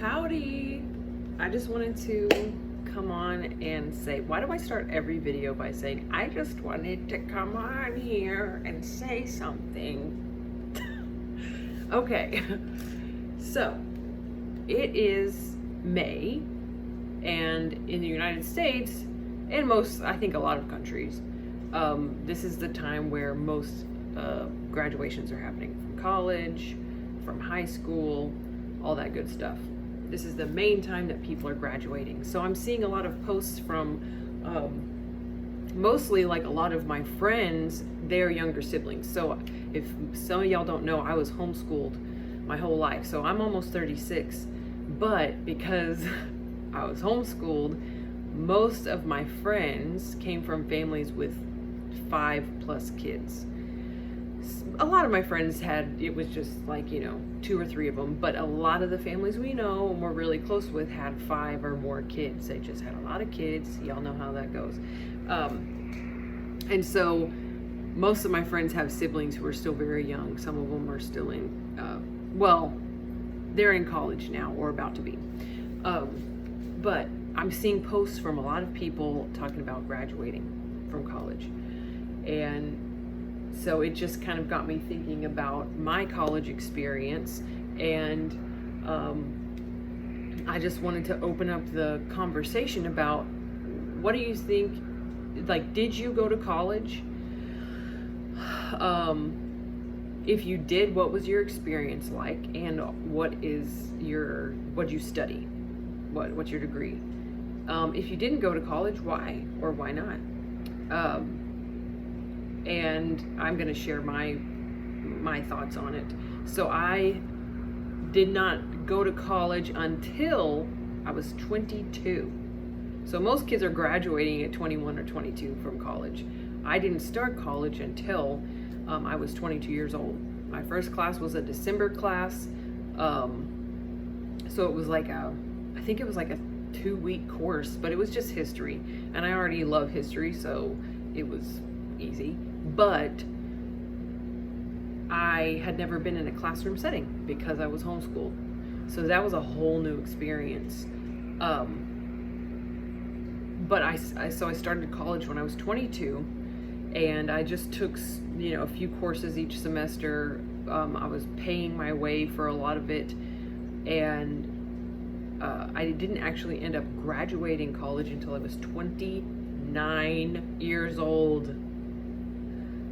Howdy! I just wanted to come on and say, why do I start every video by saying, I just wanted to come on here and say something? Okay, so it is May, and in the United States, and most, I think a lot of countries, this is the time where most graduations are happening from college, from high school, all that good stuff. This is the main time that people are graduating. So I'm seeing a lot of posts from mostly like a lot of my friends, their younger siblings. So if some of y'all don't know, I was homeschooled my whole life. So I'm almost 36, but because I was homeschooled, most of my friends came from families with 5+ kids. A lot of my friends it was just like, 2 or 3 of them, but a lot of the families we know and we're really close with had 5 or more kids. They just had a lot of kids. Y'all know how that goes. And so most of my friends have siblings who are still very young. Some of them are still they're in college now or about to be. But I'm seeing posts from a lot of people talking about graduating from college. And so it just kind of got me thinking about my college experience, and I just wanted to open up the conversation about, what do you think, like, did you go to college? If you did, what was your experience like, and what'd you study? What's your degree? If you didn't go to college, why or why not? And I'm going to share my thoughts on it. So I did not go to college until I was 22. So most kids are graduating at 21 or 22 from college. I didn't start college until I was 22 years old. My first class was a December class. So it was like I think it was like a 2-week course, but it was just history. And I already love history, so it was easy. But I had never been in a classroom setting because I was homeschooled. So that was a whole new experience. But I started college when I was 22, and I just took, a few courses each semester. I was paying my way for a lot of it, and I didn't actually end up graduating college until I was 29 years old.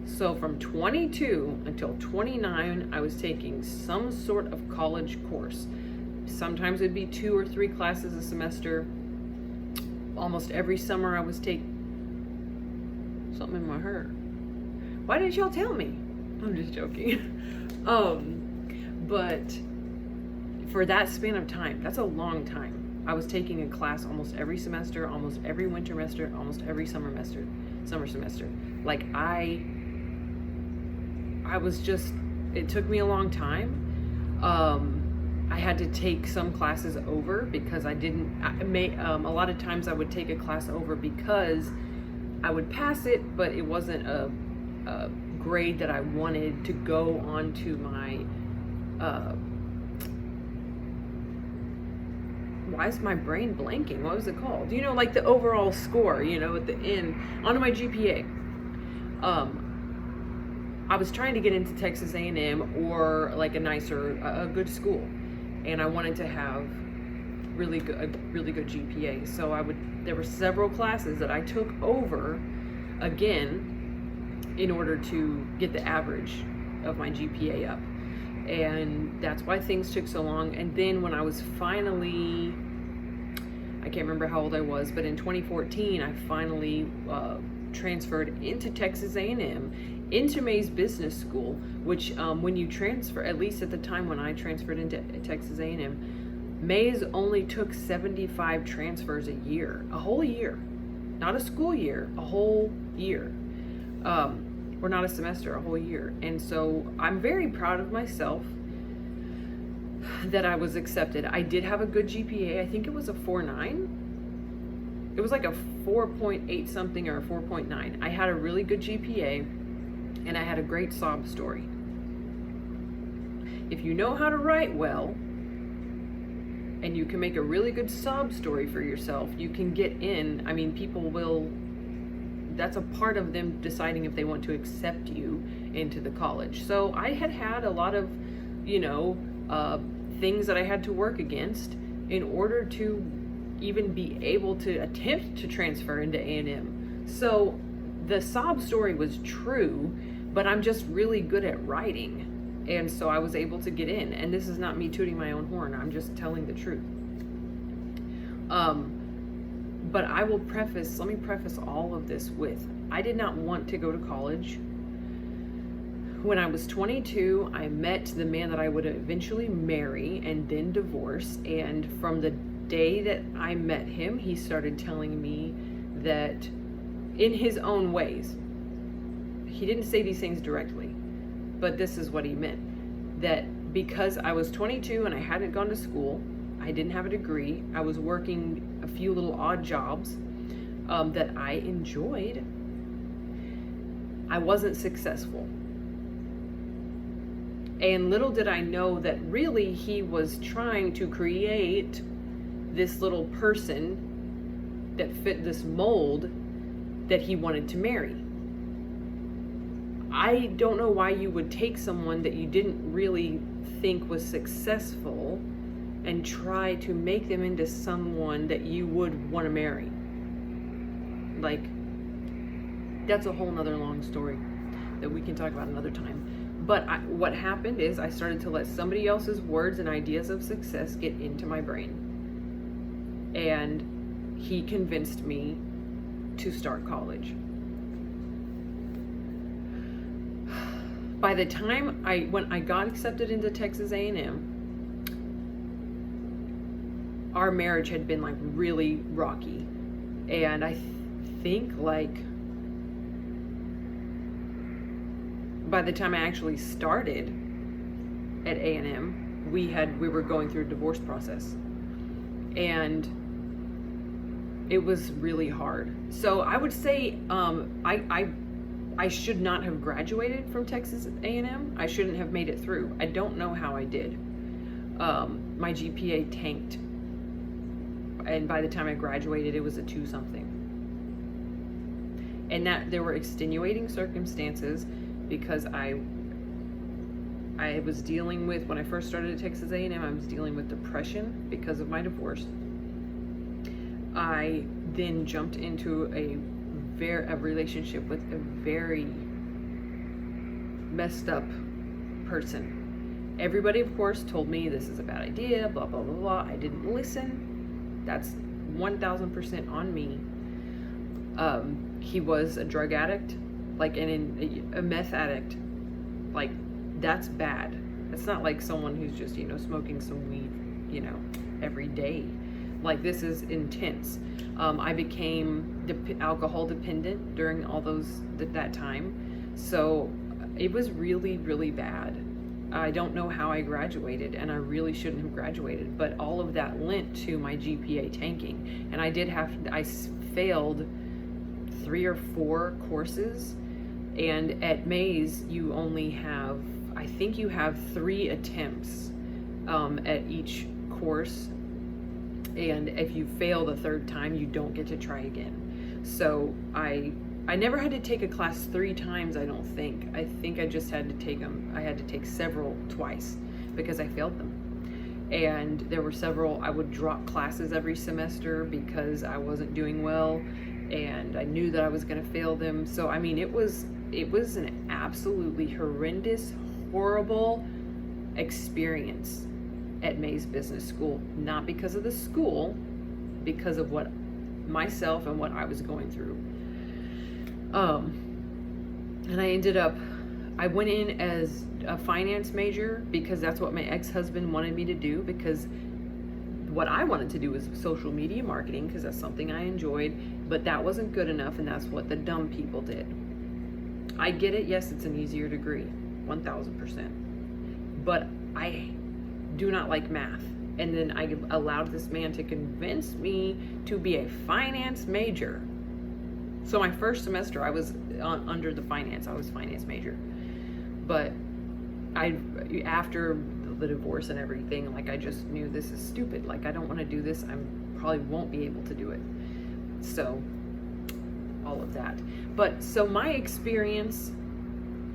So from 22 until 29, I was taking some sort of college course. Sometimes it'd be 2 or 3 classes a semester. Almost every summer I was taking something in my hair. Why didn't y'all tell me? I'm just joking. But for that span of time, that's a long time. I was taking a class almost every semester, almost every winter semester, almost every summer semester. Like I was just, it took me a long time. I had to take some classes over because a lot of times I would take a class over because I would pass it, but it wasn't a grade that I wanted to go on to my, why is my brain blanking? What was it called? Like the overall score, at the end, onto my GPA. I was trying to get into Texas A&M or like a good school, and I wanted to have a really good GPA. So there were several classes that I took over again in order to get the average of my GPA up, and that's why things took so long. And then when I was finally, I can't remember how old I was, but in 2014 I finally transferred into Texas A&M, into Mays Business School, which when you transfer, at least at the time when I transferred into Texas A&M, Mays only took 75 transfers a whole year, not a school year, a whole year, or not a semester, a whole year. And so I'm very proud of myself that I was accepted. I did have a good GPA. I think it was a 4.9. It was like a 4.8 something or a 4.9. I had a really good GPA, and I had a great sob story. If you know how to write well, and you can make a really good sob story for yourself, you can get in. I mean, people will, that's a part of them deciding if they want to accept you into the college. So I had a lot of, things that I had to work against in order to even be able to attempt to transfer into A&M. So the sob story was true, but I'm just really good at writing. And so I was able to get in. And this is not me tooting my own horn. I'm just telling the truth. But let me preface all of this with, I did not want to go to college. When I was 22, I met the man that I would eventually marry and then divorce. And from the day that I met him, he started telling me that in his own ways, he didn't say these things directly, but this is what he meant. That because I was 22 and I hadn't gone to school, I didn't have a degree, I was working a few little odd jobs that I enjoyed, I wasn't successful. And little did I know that really he was trying to create this little person that fit this mold that he wanted to marry. I don't know why you would take someone that you didn't really think was successful and try to make them into someone that you would want to marry. Like, that's a whole nother long story that we can talk about another time. But what happened is I started to let somebody else's words and ideas of success get into my brain. And he convinced me to start college. By the time when I got accepted into Texas A&M, our marriage had been like really rocky. And I think like by the time I actually started at A&M, we were going through a divorce process. And it was really hard. So I would say I should not have graduated from Texas A&M. I shouldn't have made it through. I don't know how I did. My GPA tanked. And by the time I graduated, it was a 2-something. And that there were extenuating circumstances because I was dealing with, when I first started at Texas A&M, I was dealing with depression because of my divorce. I then jumped into a relationship with a very messed up person. Everybody, of course, told me this is a bad idea, blah, blah, blah, blah. I didn't listen. That's 1,000% on me. He was a drug addict, like a meth addict. Like, that's bad. It's not like someone who's just, smoking some weed, every day. Like, this is intense. I became alcohol dependent during all that time. So it was really, really bad. I don't know how I graduated, and I really shouldn't have graduated, but all of that lent to my GPA tanking. And I failed 3 or 4 courses. And at Mays, you only have, I think you have 3 attempts at each course. And if you fail the 3rd time, you don't get to try again. So I never had to take a class 3 times, I don't think. I think I just had to take them. I had to take several twice because I failed them. And there were several, I would drop classes every semester because I wasn't doing well. And I knew that I was going to fail them. So, I mean, it was an absolutely horrendous, horrible experience at Mays Business School. Not because of the school, because of what myself and what I was going through. And I went in as a finance major because that's what my ex-husband wanted me to do, because what I wanted to do was social media marketing because that's something I enjoyed, but that wasn't good enough, and that's what the dumb people did. I get it, yes, it's an easier degree, 1,000%, but I do not like math. And then I allowed this man to convince me to be a finance major. So my first semester I was under the finance, I was finance major. But after the divorce and everything, like I just knew this is stupid. Like I don't want to do this. I probably won't be able to do it. So all of that. But so my experience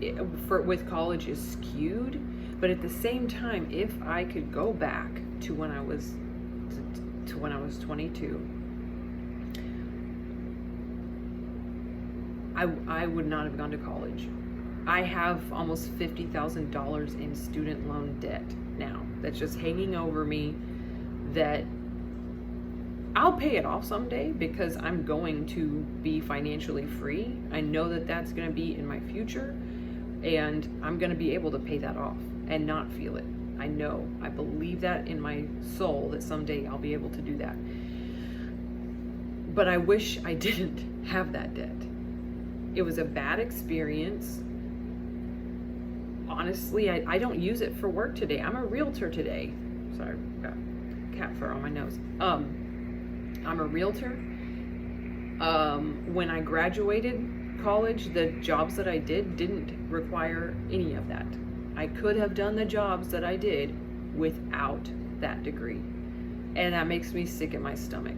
with college is skewed, but at the same time, if I could go back to when I was 22, I would not have gone to college. I have almost $50,000 in student loan debt now that's just hanging over me, that I'll pay it off someday because I'm going to be financially free. I know that that's going to be in my future, and I'm going to be able to pay that off and not feel it. I know, I believe that in my soul that someday I'll be able to do that. But I wish I didn't have that debt. It was a bad experience. Honestly, I don't use it for work today. I'm a realtor today. Sorry, got cat fur on my nose. I'm a realtor. When I graduated college, the jobs that I did didn't require any of that. I could have done the jobs that I did without that degree. And that makes me sick at my stomach.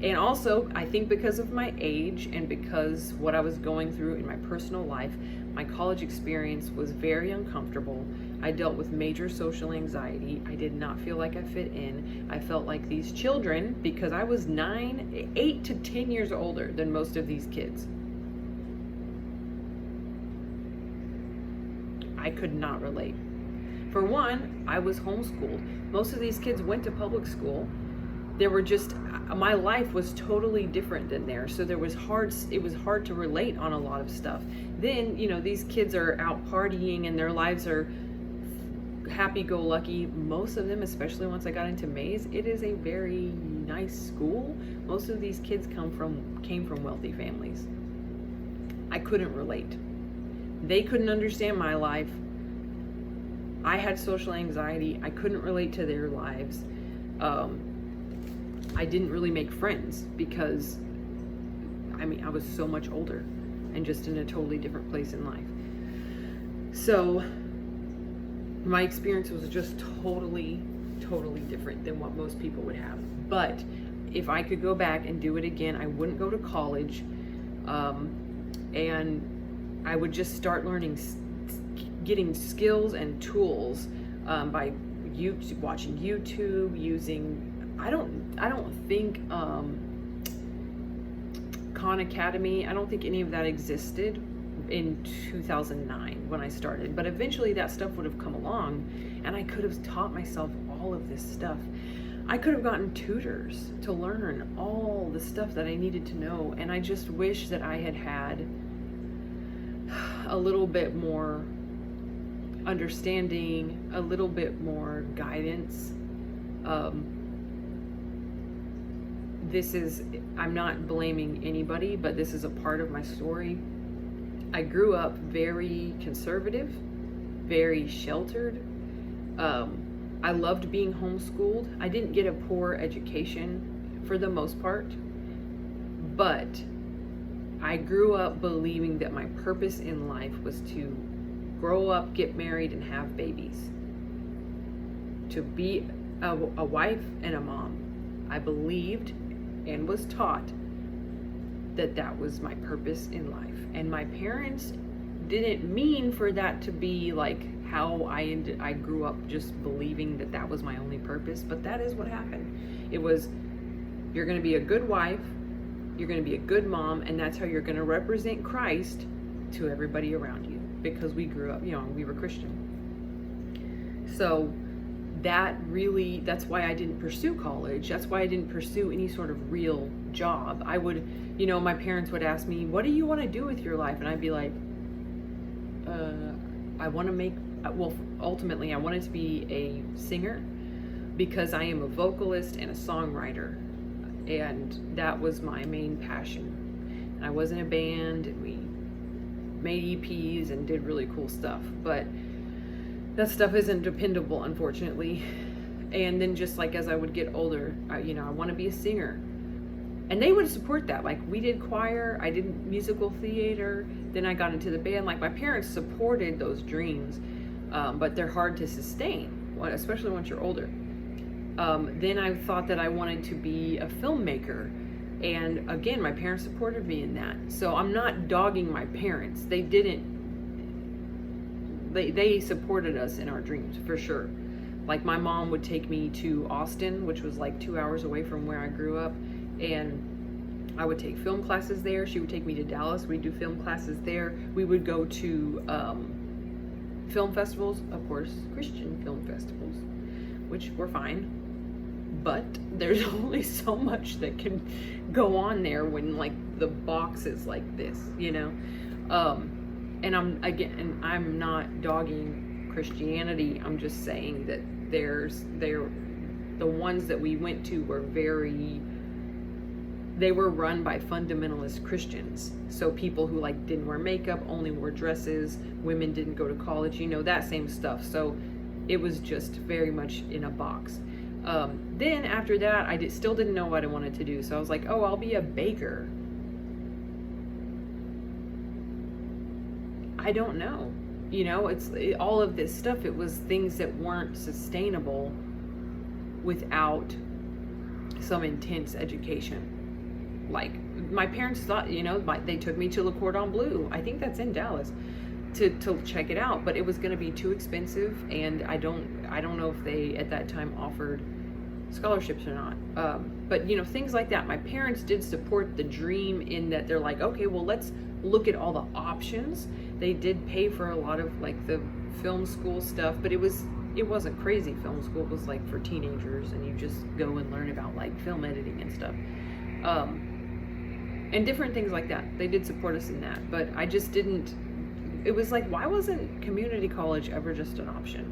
And also, I think because of my age and because what I was going through in my personal life, my college experience was very uncomfortable. I dealt with major social anxiety. I did not feel like I fit in. I felt like these children, because I was 8 to 10 years older than most of these kids. I could not relate. For one, I was homeschooled. Most of these kids went to public school. My life was totally different than theirs, so it was hard to relate on a lot of stuff. Then, these kids are out partying and their lives are happy-go-lucky. Most of them, especially once I got into Mays, it is a very nice school. Most of these kids came from wealthy families. I couldn't relate. They couldn't understand my life. I had social anxiety. I couldn't relate to their lives. I didn't really make friends because, I was so much older and just in a totally different place in life. So my experience was just totally different than what most people would have. But if I could go back and do it again, I wouldn't go to college. And I would just start getting skills and tools by watching YouTube, using, I don't think Khan Academy, I don't think any of that existed in 2009 when I started, but eventually that stuff would have come along and I could have taught myself all of this stuff. I could have gotten tutors to learn all the stuff that I needed to know, and I just wish that I had a little bit more understanding, a little bit more guidance. I'm not blaming anybody, but this is a part of my story. I grew up very conservative, very sheltered. I loved being homeschooled. I didn't get a poor education for the most part, but I grew up believing that my purpose in life was to grow up, get married, and have babies. To be a wife and a mom. I believed and was taught that was my purpose in life. And my parents didn't mean for that to be like how I grew up, just believing that was my only purpose, but that is what happened. It was, you're going to be a good wife, you're going to be a good mom, and that's how you're going to represent Christ to everybody around you, because we grew up, we were Christian. So that's why I didn't pursue college. That's why I didn't pursue any sort of real job. I would, my parents would ask me, what do you want to do with your life? And I'd be like, ultimately I wanted to be a singer because I am a vocalist and a songwriter. And that was my main passion. I was in a band and we made EPs and did really cool stuff, but that stuff isn't dependable, unfortunately. And then just like as I would get older, I want to be a singer. And they would support that. Like, we did choir, I did musical theater, then I got into the band. Like, my parents supported those dreams. but they're hard to sustain, especially once you're older. Then I thought that I wanted to be a filmmaker. And again, my parents supported me in that. So I'm not dogging my parents. They supported us in our dreams, for sure. Like, my mom would take me to Austin, which was like 2 hours away from where I grew up. And I would take film classes there. She would take me to Dallas. We'd do film classes there. We would go to film festivals, of course, Christian film festivals, which were fine. But there's only so much that can go on there when, like, the box is like this, you know? And I'm not dogging Christianity. I'm just saying that the ones that we went to were they were run by fundamentalist Christians. So people who, like, didn't wear makeup, only wore dresses, women didn't go to college, you know, that same stuff. So it was just very much in a box. Then after that, I still didn't know what I wanted to do. So I was like, oh, I'll be a baker. I don't know. You know, all of this stuff, it was things that weren't sustainable without some intense education. Like, my parents thought, you know, they took me to Le Cordon Bleu. I think that's in Dallas, to check it out, but it was going to be too expensive, and I don't know if they at that time offered scholarships or not. But you know, things like that. My parents did support the dream in that they're like, okay, well, let's look at all the options. They did pay for a lot of, like, the film school stuff, but it wasn't crazy film school. It was like for teenagers, and you just go and learn about, like, film editing and stuff. And different things like that. They did support us in that, but I just didn't. It was like, why wasn't community college ever just an option?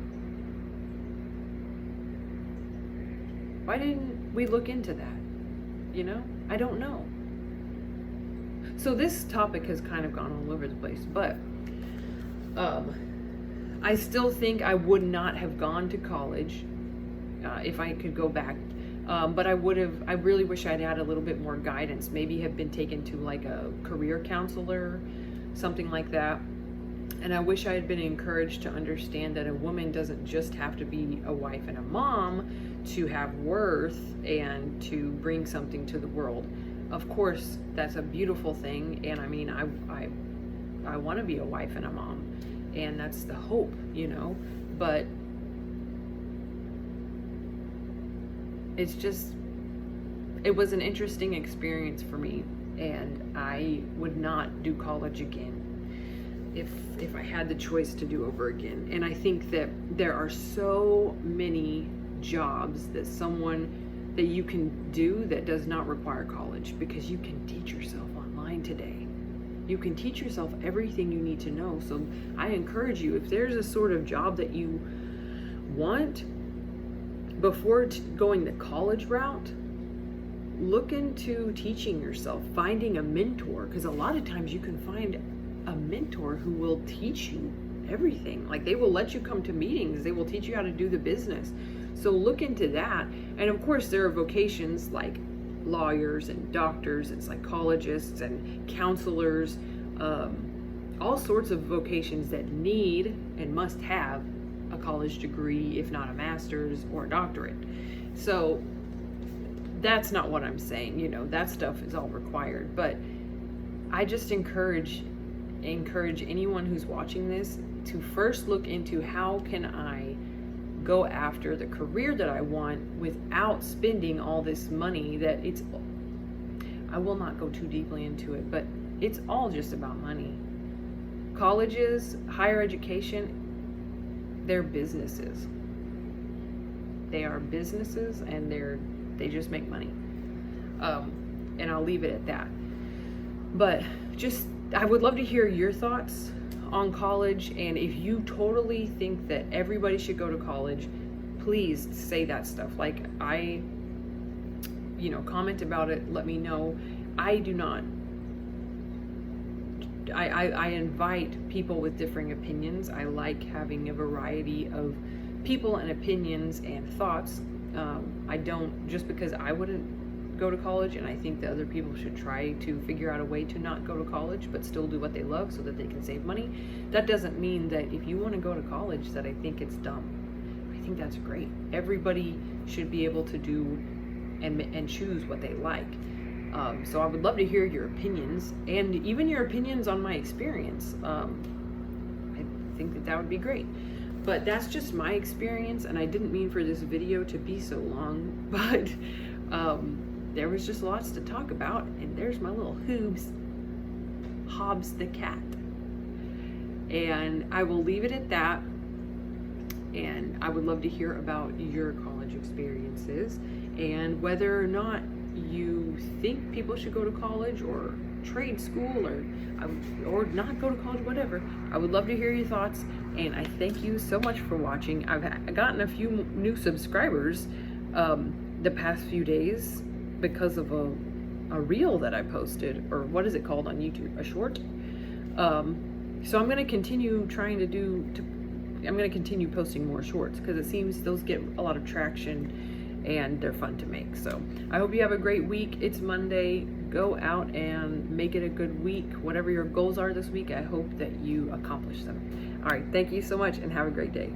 Why didn't we look into that? You know? I don't know. So this topic has kind of gone all over the place, but I still think I would not have gone to college if I could go back. But I really wish I'd had a little bit more guidance, maybe have been taken to, like, a career counselor, something like that. And I wish I had been encouraged to understand that a woman doesn't just have to be a wife and a mom to have worth and to bring something to the world. Of course, that's a beautiful thing. And I mean, I want to be a wife and a mom, and that's the hope, you know, but it was an interesting experience for me, and I would not do college again if I had the choice to do over again. And I think that there are so many jobs that you can do that does not require college, because you can teach yourself online today. You can teach yourself everything you need to know. So I encourage you, if there's a sort of job that you want, before going the college route, look into teaching yourself, finding a mentor, because a lot of times you can find a mentor who will teach you everything. Like, they will let you come to meetings, they will teach you how to do the business. So look into that. And of course, there are vocations like lawyers and doctors and psychologists and counselors, all sorts of vocations that need and must have a college degree, if not a master's or a doctorate. So that's not what I'm saying, you know, that stuff is all required. But I just encourage anyone who's watching this to first look into, how can I go after the career that I want without spending all this money I will not go too deeply into it, but it's all just about money. Colleges, higher education, they're businesses. They are businesses, and they just make money. And I'll leave it at that. But I would love to hear your thoughts on college, and if you totally think that everybody should go to college, please say that stuff. Like, comment about it, let me know. I invite people with differing opinions. I like having a variety of people and opinions and thoughts. I don't, just because I wouldn't go to college, and I think that other people should try to figure out a way to not go to college but still do what they love so that they can save money. That doesn't mean that if you want to go to college that I think it's dumb. I think that's great. Everybody should be able to do and choose what they like. So I would love to hear your opinions, and even your opinions on my experience. I think that would be great. But that's just my experience, and I didn't mean for this video to be so long, but there was just lots to talk about, and there's my little Hobbs the cat. And I will leave it at that, and I would love to hear about your college experiences and whether or not you think people should go to college or trade school or not go to college, whatever. I would love to hear your thoughts, and I thank you so much for watching. I've gotten a few new subscribers the past few days because of a reel that I posted, or what is it called on YouTube, a short. So I'm going to continue I'm going to continue posting more shorts because it seems those get a lot of traction and they're fun to make. So I hope you have a great week. It's Monday. Go out and make it a good week. Whatever your goals are this week, I hope that you accomplish them. All right, thank you so much and have a great day.